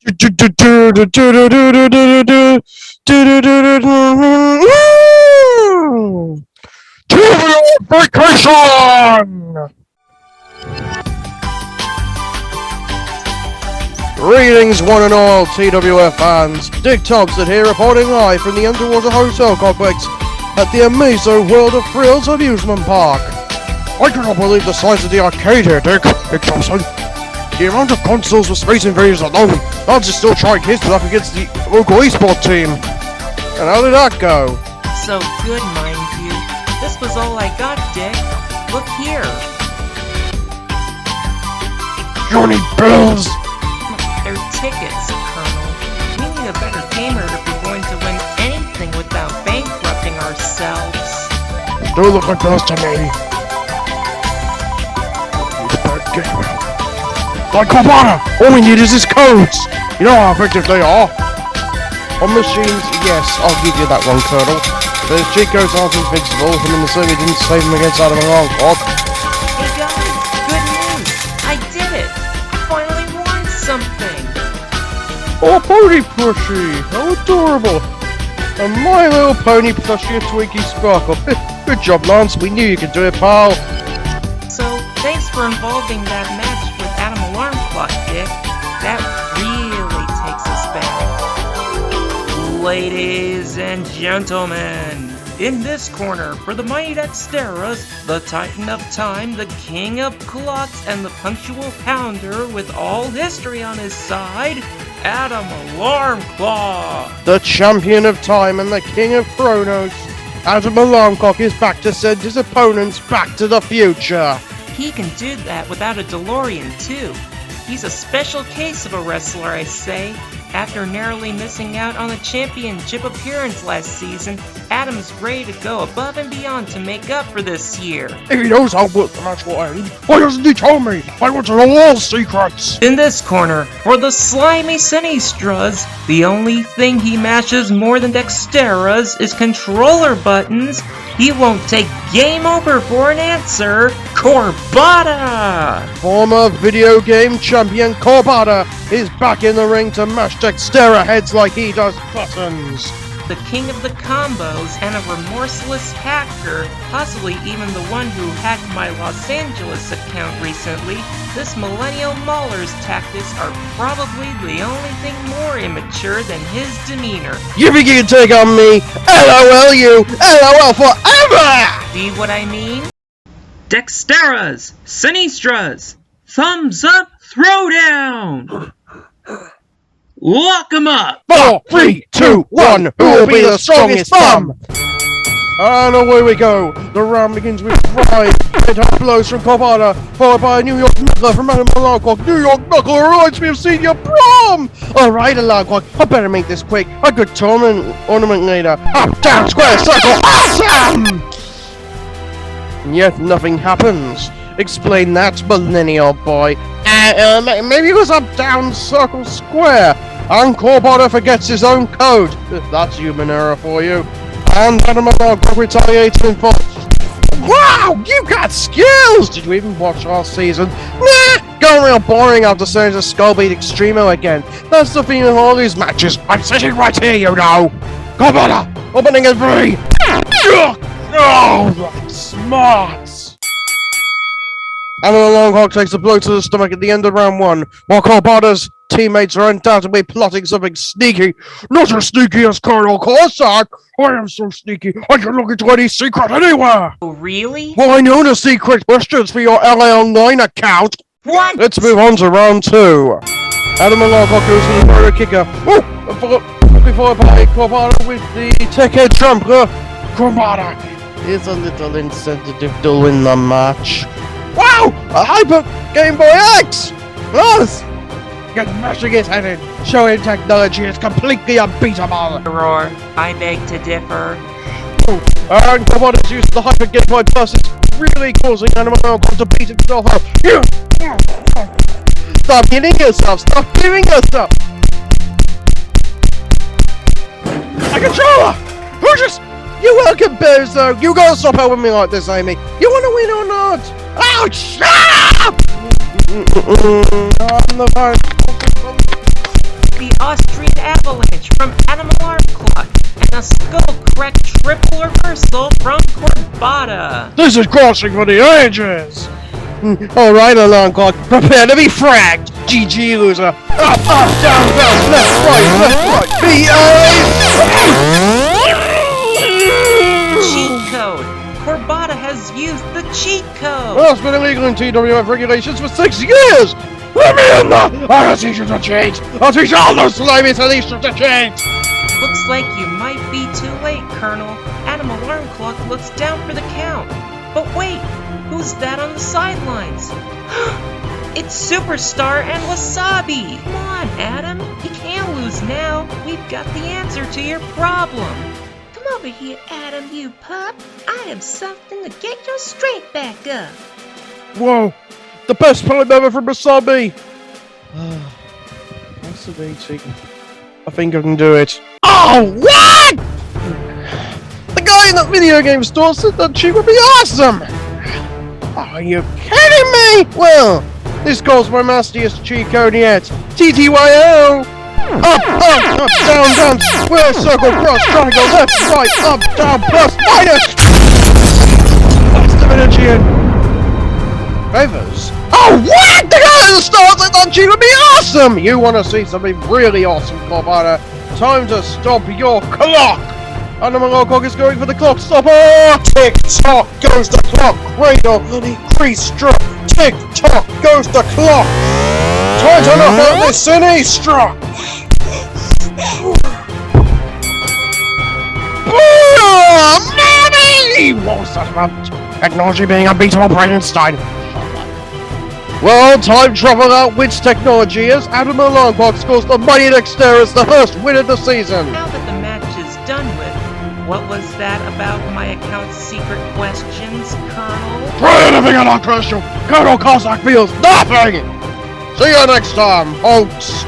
Vacation! Greetings, one and all TWF fans. Dick Thompson here, reporting live from the underwater hotel complex at the amazing World of Thrills amusement park. I cannot believe the size of the arcade here, Dick Thompson. The amount of consoles with Space Invaders alone, I'll just still try his up against the local esports team. And how did that go? So good, mind you. This was all I got, Dick. Look here. Johnny Bills! They're tickets, Colonel. We need a better gamer if we're going to win anything without bankrupting ourselves. Don't look like those to me. He's a bad gamer. Like Corbata! All we need is his codes! You know how effective they are! On machines, yes, I'll give you that one, Colonel. Those cheat codes aren't invincible, and in the survey didn't save them against Adam Alarm Clock. Hey guys, good news! I did it! I finally won something! Oh, Pony Plushie! How adorable! And My Little Pony Plushie, a Twinkie Sparkle. Good job, Lance. We knew you could do it, pal. So, thanks for involving that match with Adam Alarm Clock, Dick. That really takes us back. Ladies and gentlemen, in this corner, for the mighty Dexteras, the Titan of Time, the King of Clocks, and the Punctual Pounder with all history on his side, Adam Alarm Clock! The champion of time and the king of Chronos, Adam Alarm Clock is back to send his opponents back to the future. He can do that without a DeLorean, too. He's a special case of a wrestler, I say. After narrowly missing out on a championship appearance last season, Adam's ready to go above and beyond to make up for this year. If he knows how good the match will end, why doesn't he tell me? I want to know all secrets! In this corner, for the slimy Sinistras, the only thing he matches more than Dexteras is controller buttons. He won't take game over for an answer. Corbata! Former video game champion Corbata is back in the ring to mash Dextera heads like he does buttons. The king of the combos and a remorseless hacker, possibly even the one who hacked my Los Angeles account recently, this Millennial Mauler's tactics are probably the only thing more immature than his demeanor. You think you can take on me? LOL you! LOL forever! See what I mean? Dexteras! Sinistras! Thumbs up, throwdown! Lock 'em up! 4, 3, 2, 1, who will be the strongest thumb? And away we go. The round begins with pride. Hard blows from Corbata, followed by a New York knuckler from Adam Alarm Clock. New York knuckler reminds me of senior prom! Alright, Alarm Clock, I better make this quick. A good tournament ornament later. Up, down, square, circle, awesome! And yet nothing happens. Explain that, millennial boy. Maybe it was up, down, circle, square. And Corbata forgets his own code. That's human error for you. And Adam Alarm Clock retaliates in full. Wow, you got skills! Did you even watch our season? Nah, going real boring after saying to Skullbeat Extremo again. That's the theme of all these matches. I'm sitting right here, you know. Corbata, opening at 3. Oh, that's smart. Adam Alarm Clock takes a blow to the stomach at the end of round 1, while Corbata's teammates are undoubtedly plotting something sneaky. Not as sneaky as Colonel Corsac! I am so sneaky, I can look into any secret anywhere! Oh, really? Well, I know the secret questions for your LA Online account! What? Let's move on to round 2. Adam Alarm Clock goes to the throw kicker. Woo! Before by Corbata with the tech-head jumper. Corbata is a little insensitive to win the match. Wow! A Hyper Game Boy X! Yes! Get mashing his head in, showing technology is completely unbeatable! Roar, I beg to differ. And Corbata's use of the Hyper Game Boy Plus is really causing Adam Alarm Clock to beat himself up. Stop hitting yourself! Stop hitting yourself! A controller! Who just... You're welcome, Bozo! You gotta stop helping me like this, Amy! You wanna win or not? Oh, shut up! I'm the the Austrian Avalanche from Animal Arm Clock, and a skull-cracked triple reversal from Corbata. This is crossing for the ages! Alright, alarm clock, prepare to be fragged! GG, loser! Up, up, down, down, left, right, Cheat code! Corbata has used the cheat code! Well, it's been illegal in TWF regulations for 6 years! Let me in there! I'll teach you to cheat! I'll teach all those slimy Talishas to cheat! Looks like you might be too late, Colonel. Animal Alarm Clock looks down for the count. But wait, who's that on the sidelines? It's Superstar and Wasabi! Come on, Adam, you can't lose now. We've got the answer to your problem. Come over here, Adam, you pup. I have something to get your strength back up. Whoa! The best poem ever from Wasabi! Fascinating. I think I can do it. Oh, what?! The guy in that video game store said that cheat would be awesome! Are you kidding me? Well, this calls my nastiest cheat code yet. TTYO! Up, down, down, square, circle, cross, triangle, left, right, up, down, plus, minus! That's Dominican. Favors? Oh, what?! The guy in the store said that cheat would be awesome! You want to see something really awesome, Corbata? Time to stop your clock! Animal Clock is going for the clock stopper! Tick-tock goes the clock! Cradle, increase stroke! Tick-tock goes the clock! Time to knock out this Sinistra! Money! What was that about? Technology being unbeatable, Bradenstein. Well, time travel outwits technology as Adam Alarm Clock scores the mighty Dexterous, the first win of the season. Now that the match is done with, what was that about my account's secret questions, Colonel? Try anything on our question! Colonel Cossack feels nothing! See you next time, folks!